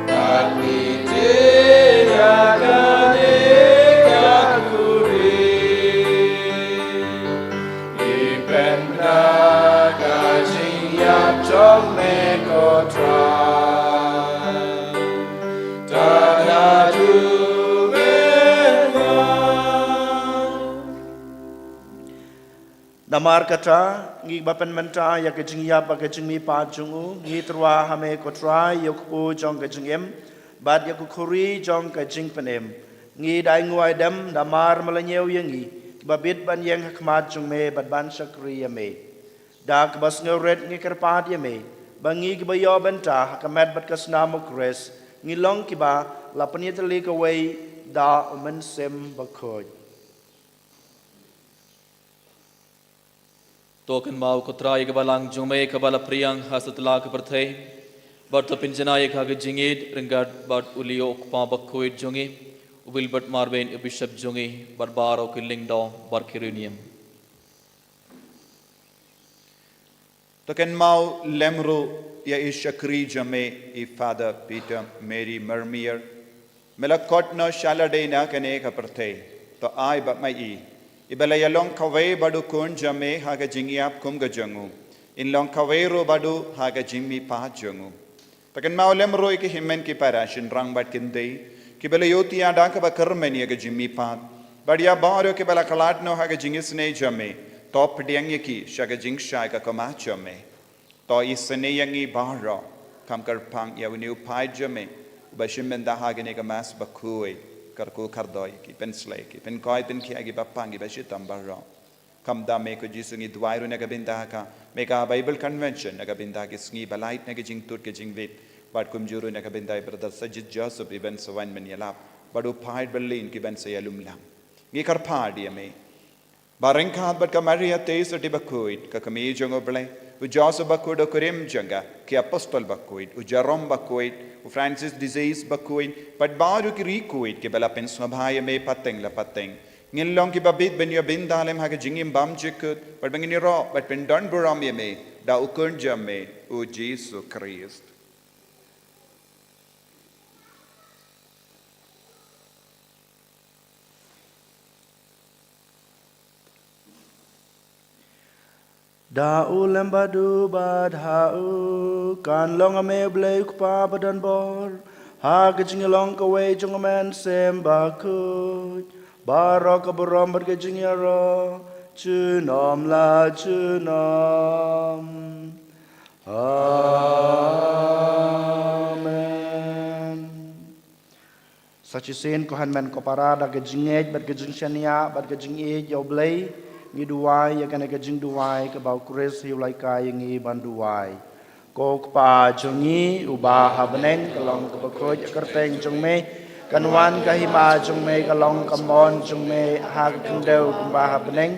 Tapi tidak kane kakuri Ipenda kajing yap jong me kotrai Tadadu Damar kata ngi bapen menta ya ke jing ya ba ke jing mi pa jungu ngi trwa hame ko try yok pu jong ke jing em bad ya ku khuri jong ke jing penem ngi dai nguai dam damar malanyeu yangi ba bit ban yang khmat jung me bad ban sakri ya me dak bas ngret ngi kerpat ya me bangi ki ba yo benta kamet bat kasna mo kres ngi long ki ba la panitali ka wei da umen sem ba khoj Token mau kotra ye balang jume kabala priyang hasatla ke perthai but to pinjana ye khage jingid ringad but ulio pa bakhoid jongi ubil but marben bishop jongi but baro killing do barkirunium Token mau lemro ya ishakri jame I Father Peter Mary Mermier melakot no shalade na kane ka perthai to ai ba mai Ibala ya long kawai badu kun jame haga jingiap kum ga jangu. In long kawai ro badu haga jimmi pa jangu. Takan maulem ro iki himmen ki parashin rang bat kindei. Ki bala yoti ya danka ba karmen ya ga jimmi pa. Badia baro ki bala kalat no haga jingis ne jame. Top diang ki shaga jing shai ka kama jame. To isne yangi baro kam kar pang ya wini upai jame. Bashim men da haga ne ka mas bakui. Karku kardoi ki penslei ki pen koi pen ki agi bapangi bashitam barro kam da me ko jisungi dwairu na gabinda ka me ka bible convention na gabinda ki sngi balait na jing tut ke jing vit bat kum juru na gabinda brother sajid joseph even so one men yalap badu phait berlin ki ben sayalum lam ngi kar phadi me bareng khat bat ka maria te so tibakuit ka kami jongo ble u joseph bakud kurim janga ki apostol bakuit u jarom bakuit u Francis disease bakuin but baru ki rikuit ki bala pen swabhaya me pateng la pateng ngin long ki babit ben yo bin dalem ha ke jingim bam jikut but bangini ro but pen don buram ye me da ukun jamme u Jesus Christ Da ulem badu bad hau kan long ame blai pa badan bor ha kecing long ka wei jong men sem ba ku baro ka borom ber kecing ro chu nom la chu nom amen sachi sen ko han men ko parada kecing ej ber kecing shania ber kecing ej yo blai ngi duai ya kana ka jing duai ka bau kres hiu lai kai ngi ban duai ko pa jongi u ba ha beneng ka long ka khoj kerteng jong me kan wan ka hi ma jong me ka long ka mon jong me ha ka kum deu kum ba ha beneng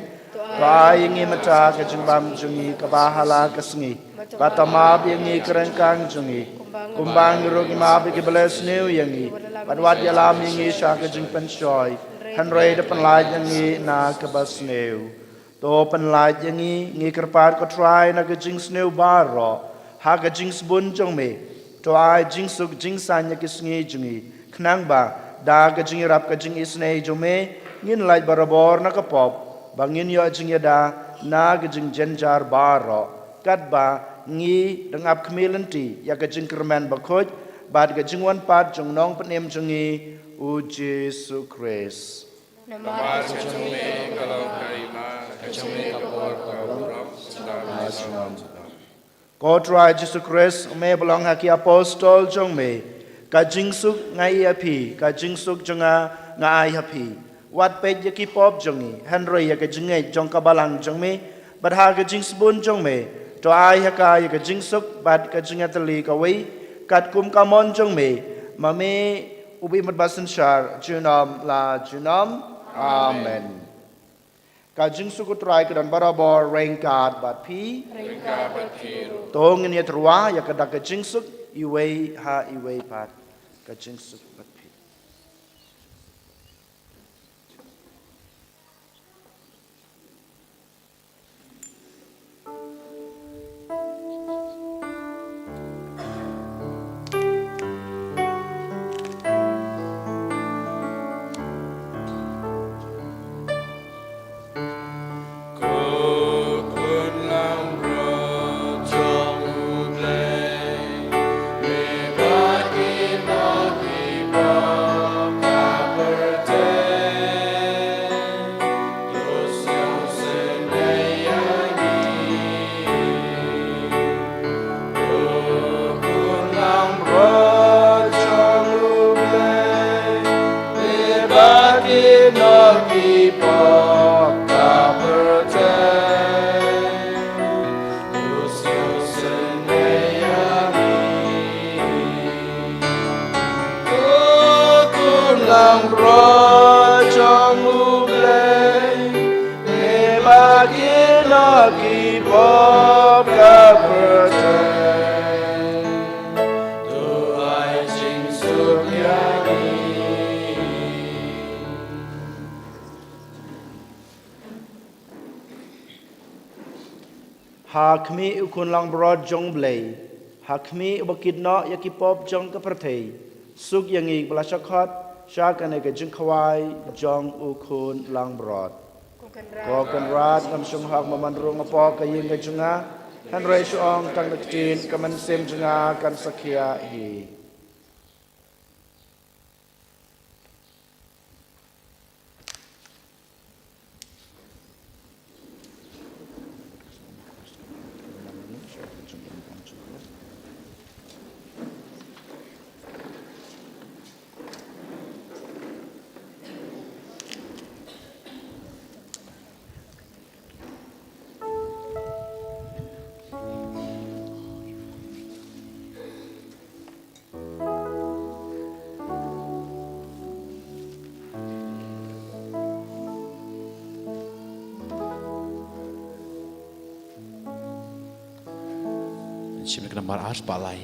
ka ngi mata ka jing bam jongi ka ba hala ka sngi ka ta ma bi ngi kreng kang jongi kum bang ro ki ma bi ki bless new yangi ban wat ya lam ngi sha ka jing pen choi han rei de pan lai yangi na ka bas new to pen lai ngi kerpat ko try na ka jing sneu baro ha ka jing bun jong me to ai jing suk jing san ya ki sngi jingi knang ba da ka jing rap ka jing isne jo me ngin lai barabor na ka pop bangin yo jing ya da na ka jing jenjar baro kat ba ngi dengap kmelanti ya ka jing kerman ba khoj bad ka jing wan pat jong nong panem jingi u Jesus Christ Namar Kacame kalau kaima kacame kapor kauram sedang God try Jesus Christ me belong haki apostol jong me ka jing suk ngai api ka jing suk jonga ngai hapi วัดเป็ดยากิปอบจงนี้ฮันรวยยากะจิงไงจงกะบาลังจงเมบัดหากะจิงสบุนจงเมตัวอายฮกายากะจิงสุกบัดกะจิงอัตลีกะไว้กัดกุมกามอนจงเมมาเมอุบิมัดบาสันชาร์จูนอมลาจูนอมอาเมนกะจิงสุกุตรายกะดันบาราบอร์เรงกาดบัดพี Ringka Batkiru. ตงเนียตรัวยากะดักกะจิงสุกอีเวฮาอีเวปัดกะจิงสุกบัดพี หากมีอุคุณลังบรอดจงเบลยหากมีอุบกินเนาะยากิปอบจงกับประเทศสุกยังอีกบลาชคอดชากันในกจึงขวายจงอุคุณลังบรอดก็กันรัดกำชงหักมามันรงมาปอกยิงกันจงอาท่านเรชองตั้งนักจีนกำมันเซมจงอากันสักยาฮี Chimek nambar ars balai.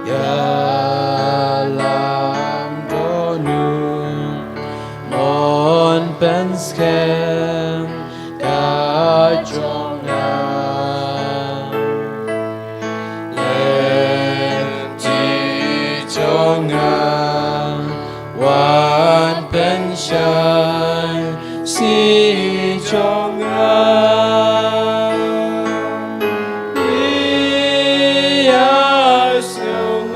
Yeah. เป็นสแคมกาจงงามและที่จงงามวันเป็นชายสีจงงามยาสูง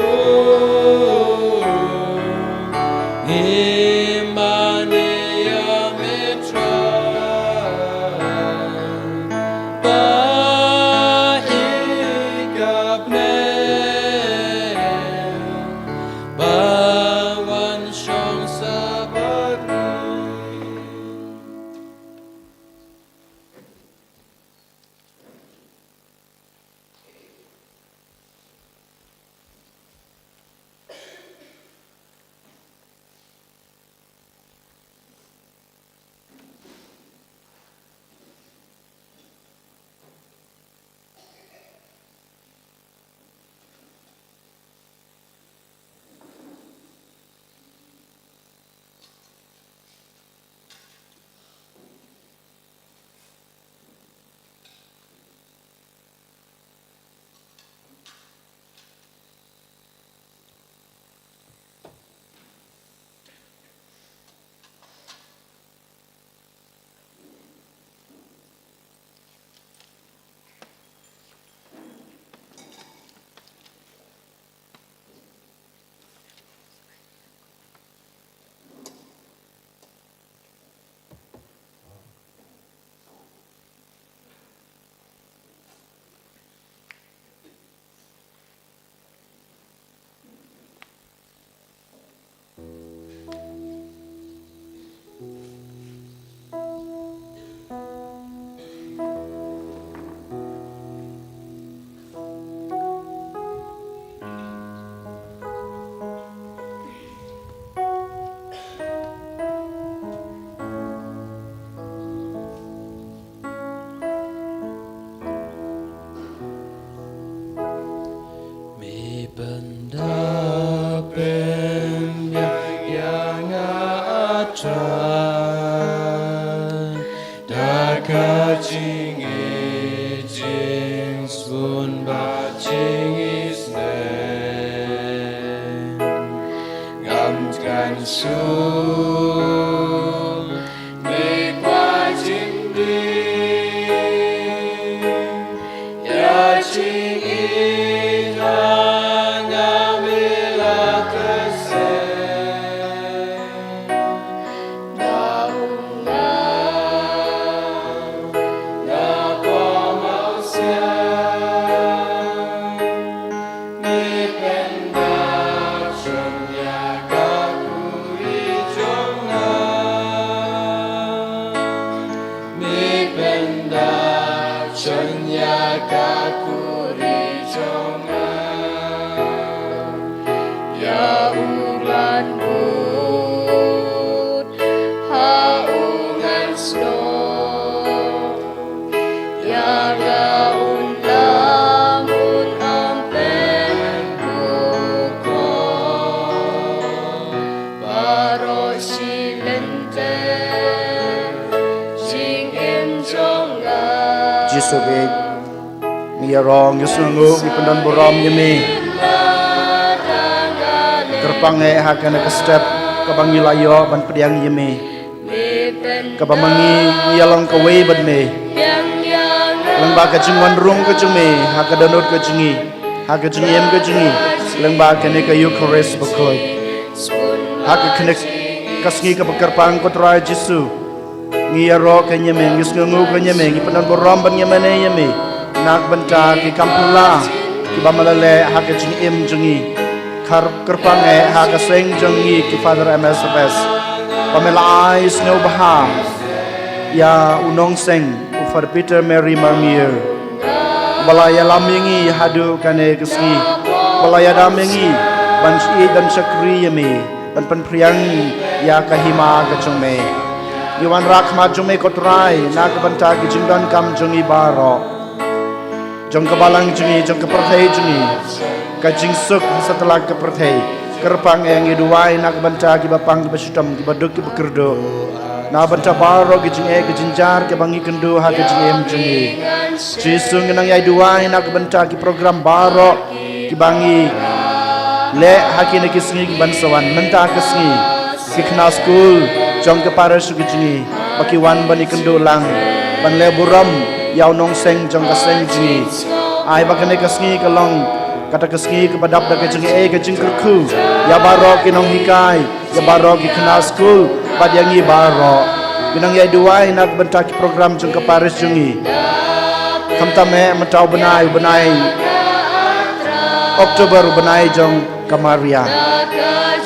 Imania Mitra Bahigapne Bawan Shong Sabari Mi benda pen yang atrai Daka jing e jing sun ba jing isne Ngam kan su me qua jing đi Ya jing e Jisubi Miyarong Yusungu Mipendan Buram Yemi Kerpange Hakana Kestep Kabangi Layo Ban Pediang Yemi Kabamangi Yalang Kawe Ban Me Lengba Kajungan Rung Kajungi Hakadanut Kajungi Hakajungiem Kajungi Lengba Kene Kayu Kores Bakoy Hakakenek Kasngi Kabakarpang Kotrai Jisu Ngiyaro kanyame ngisngu kanyame ngipanan borom ban yamane yame nak banta ki kampula ki bamalale hakajing im jungi kar kerpange hakaseng jungi ki father MSFS pamela ai snow baha ya unong seng ufar Peter Mary Marmier balaya lamingi hadu kane kesngi balaya damengi ban shi dan syakri yame ban penpriang ya kahima kachungme Iwan rakma jungi kotrai nak banta ki jingdan kam jungi baro jong kebalang jungi jong keperthai jungi ka jingsuk setelah keperthai kerpang yang iduai nak banta ki bapang ki basutam ki baduk ki bekerdo na banta baro ki jing ki jinjar ki bangi kendo ha ki jing em jungi jisu ngenang yai duai nak banta ki program baro ki bangi le haki ne ki sngi ki bansawan menta ki sngi ki khna school jong ke paras ki jingi baki wan bani kendo lang ban le buram yau nong seng jong ka seng jingi ai bakane ka sngi ka long kata keski kepadap dak jeng ke jeng kerku ya barok kinong hikai ya barok ki kena school pad yang i barok kinong ya duai nak bentak program jeng ke Paris jengi kamtame matau benai Oktober benai jong Kamaria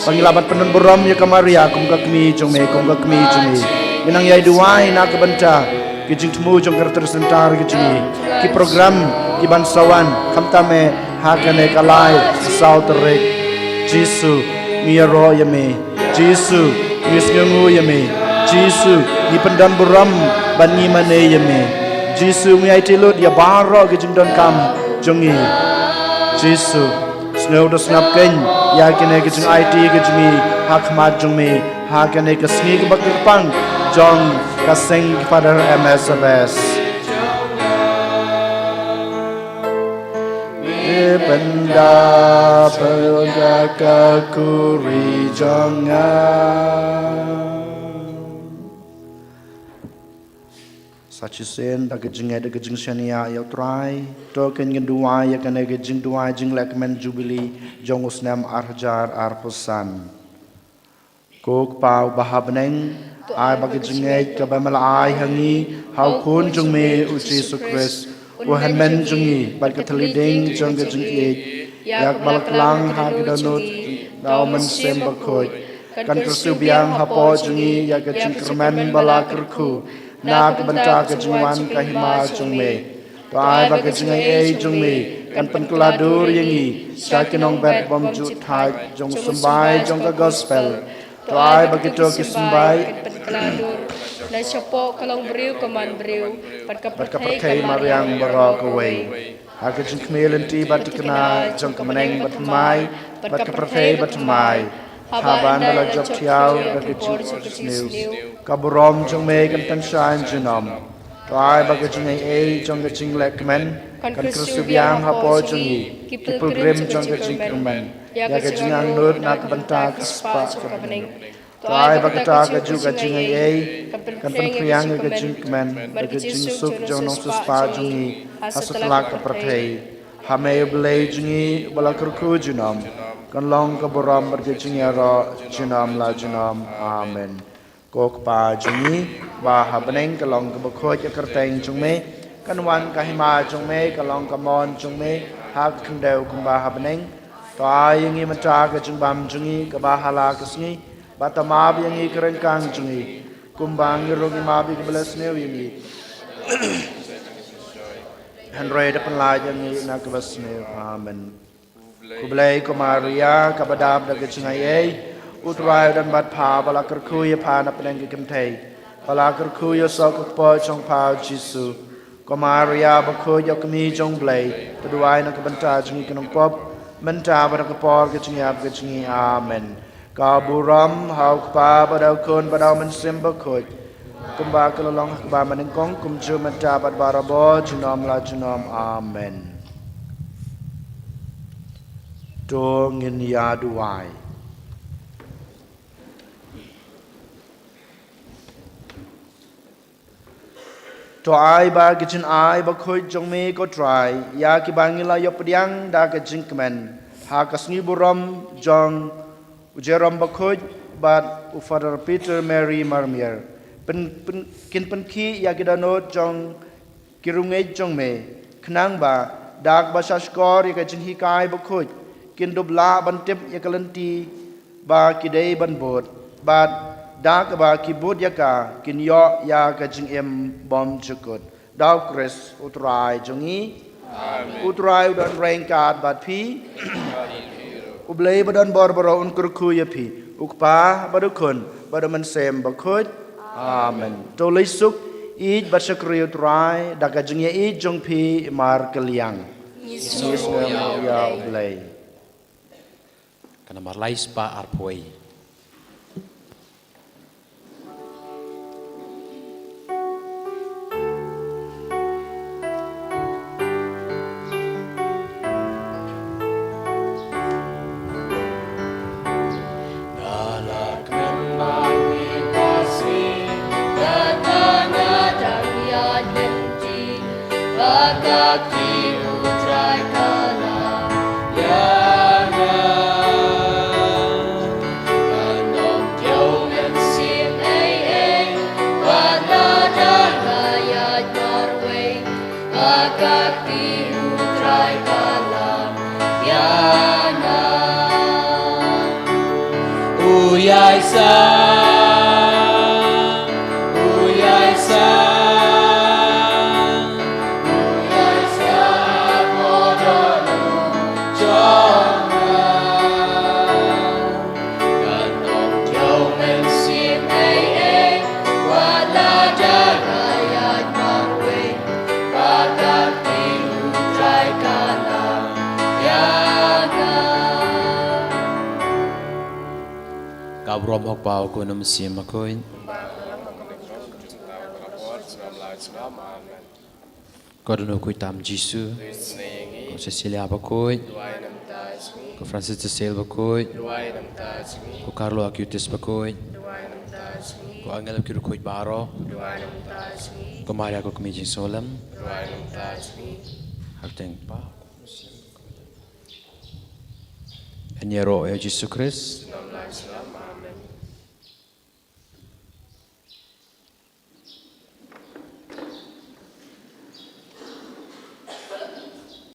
pangilabat penun berom ya Kamaria kum ka kmi jong me kum ka kmi jengi kinong ya duai nak bentak ki jeng temu jong kerter sentar ki jengi ki program ki bansawan kamtame hakane kalai sau terik Jisu miro yame Jisu misngu yame Jisu di pendan buram bani mane yame Jisu mi ai tilut ya baro ke jingdon kam jongi Jisu snow do snap ken ya kene ke jing IT ke jingi hakmat jongme hakane ke sni ke bakpang jong kaseng father MSFS benda perga kuri jangan sachisen da gejing ada gejing shania ya try token gedua ya kana gejing dua jing lekmen jubilee jong usnam arjar arpusan kok pau bahabneng ai bagejing ai kabamala ai hangi hau kun jong me uci sukres Wahan men jungi, bat keteliding jong ke jungi, yak balaklang ha kedanut, dau men sembakoi, kan kersubiang hapo jungi, yak ke jingkermen balakerku, nak benta ke jungwan kahima jungme, toai bak ke jungi jungme, kan penkeladur yangi, sakinong bet bom jut hai, jong sembai jong ke gospel, toai begitu ke sembai, na siapa kalau beriu keman beriu perkai mariang barok away aku jeng kmelenti bat kena jong kemeneng bat mai bat perkai bat mai haban dalam job tiaw bagi jeng kaburom jong me kan tansan jenom toai bagi jeng jong jeng lekmen kan kersubiang hapo jeng pilgrim jong jeng kemen ya jeng anut nak bentak spa kemeneng toai bakata ka juga jingai kan penpriang ka jingman ka jing suk jong nong suspa jungi hasutlak ka prathei hame blei jungi balakurku junam kan long ka boram ka jingi ro junam la junam amen kok pa jungi ba habneng ka long ka bkhoi ka kerteng jungme kan wan ka hima jungme ka long ka mon jungme hak kndeu kumba habneng toai ngi mata ka jungbam jungi ka ba hala ka sngi bata mab yang i kerengkang jungi kumbang rogi mabi ke belas neu yang i handrai depan la yang i nak belas neu amen kublai Maria kabadab da kecungai utrai dan bat pa bala kerku ya pa na peneng ke kemtai bala kerku ya sok po chong pa Jisu Maria bakho ya kemi chong blai peduai nak benta jungi kenong pop menta bar ke por ke jungi amen Kaburam hauk pa badau kun badau mensimba kut kumba kelolong ba menengkong kumju mendapat barabo junom la junom amen dongin ya duai to ai ba kitchen ai ba khoi jong me ko try ya ki bangila yo pediang da ka jinkmen ha kasngi buram jong Ujaram bakhoj bat Father Peter Mary Marmier kin penki ya kidanot jong kirungej jong me knang ba dak ba shashkor ya kajin hikai bakhoj kin dubla bantip ya kalanti ba kidei ban bot bat dak ba kibut ya ka kin yo ya kajin em bom chukut daw kres utrai jongi utrai udan rengkat bat pi ublay badan barbaro unkurku yapi ukpa badukun badaman sem bakut amen to lisuk ij basyakriyo try dakajengya ij jongpi mar kaliang Yesus ya ublay Kena marlai spa arpoi. Uyay sa, uyay sa, uyay sa modonu jonga. Kanong diyaw men sim ay wala dagayat marwe. Pagkati utray ka lang yaga. Kabrom hok pau ko nam sim makoin. Ko dono ko tam Jisu. Ko Cecilia bakoi. Ko Francis Cecil bakoi. Ko Carlo Acutis bakoi. Ko Angel Kirukoi Baro. Ko Maria ko Kumijing Solam. Hakteng pa. Enyero ya Jisu Christ.